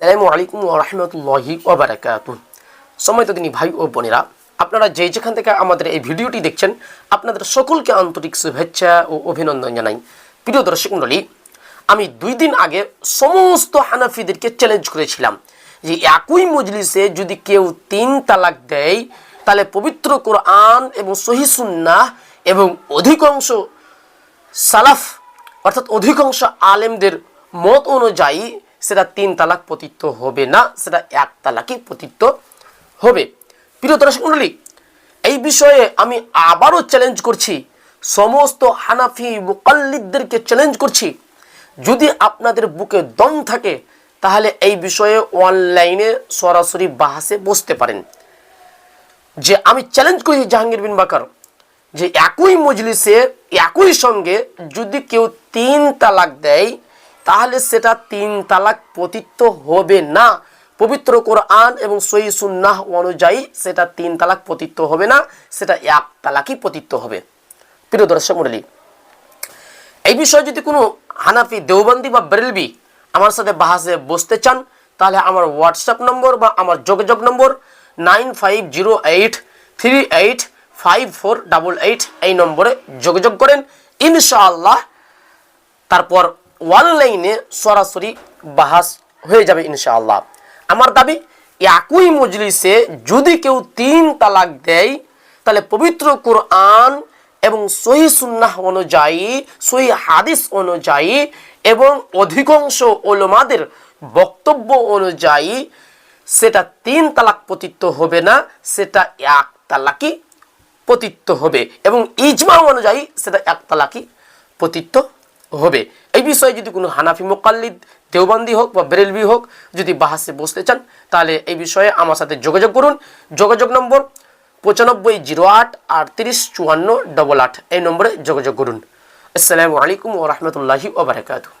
আসসালামু আলাইকুম ওয়া রাহমাতুল্লাহি ওয়া বারাকাতুহু। সম্মানিত দিনী ভাই ও বোনেরা, আপনারা যেখান থেকে আমাদের এই ভিডিওটি দেখছেন, আপনাদের সকলকে আন্তরিক শুভেচ্ছা ও অভিনন্দন জানাই। প্রিয় দর্শক মণ্ডলী, আমি 2 দিন আগে সমস্ত হানাফিদেরকে চ্যালেঞ্জ করেছিলাম যে একই মজলিসে যদি কেউ 3 তালাক দেয়, তাহলে পবিত্র কোরআন এবং সহিহ সুন্নাহ এবং অধিকাংশ সালাফ অর্থাৎ অধিকাংশ আলেমদের মত অনুযায়ী সেটা 3 তালাক পতিত হবে না, সেটা 1 তালাকই পতিত হবে। প্রিয় দর্শক মণ্ডলী, এই বিষয়ে আমি আবারও চ্যালেঞ্জ করছি, সমস্ত হানাফি মুকাল্লিদদেরকে চ্যালেঞ্জ করছি, যদি আপনাদের বুকে দম থাকে তাহলে এই বিষয়ে অনলাইনে সরাসরি বাহাসে বসতে পারেন। যে আমি চ্যালেঞ্জ করি জাহাঙ্গীর বিন বাকার, যে একই মজলিসে একই সঙ্গে যদি কেউ 3 তালাক দেয় তাহলে সেটা 3 তালাক পতিত হবে না। পবিত্র কোরআন এবং সহিহ সুন্নাহ অনুযায়ী সেটা 3 তালাক পতিত হবে না, সেটা 1 তালাকই পতিত হবে। প্রিয় দর্শক মণ্ডলী, এই বিষয়ে যদি কোনো হানাফি, দেওবন্দি বা বেরেলভি আমার সাথে বাহাসে বসতে চান, তাহলে আমার হোয়াটসঅ্যাপ নম্বর বা আমার যোগাযোগ নম্বর 9508385488 এই নম্বরে যোগাযোগ করেন। ইনশাআল্লাহ তারপর অনলাইনে সরাসরি বাহাস হয়ে যাবে ইনশাআল্লাহ। আমার দাবি, একই মজলিসে যদি কেউ 3 তালাক দেয় তাহলে পবিত্র কোরআন এবং সহিহ সুন্নাহ অনুযায়ী, সহিহ হাদিস অনুযায়ী এবং অধিকাংশ উলামাদের বক্তব্য অনুযায়ী সেটা 3 তালাক পতিত হবে না, সেটা 1 তালাকই পতিত হবে এবং ইজমা অনুযায়ী সেটা 1 তালাকই পতিত হবে। এই বিষয়ে যদি কোনো হানাফি মুকাল্লিদ, দেওবন্দি হোক বা বেরেলভি হোক, যদি বাহাসে বসতে চান তাহলে এই বিষয়ে আমার সাথে যোগাযোগ করুন। যোগাযোগ নম্বর 9508385488 এই নম্বরে যোগাযোগ করুন। আসসালামু আলাইকুম ওয়া রাহমাতুল্লাহি ওয়া বারাকাতুহু।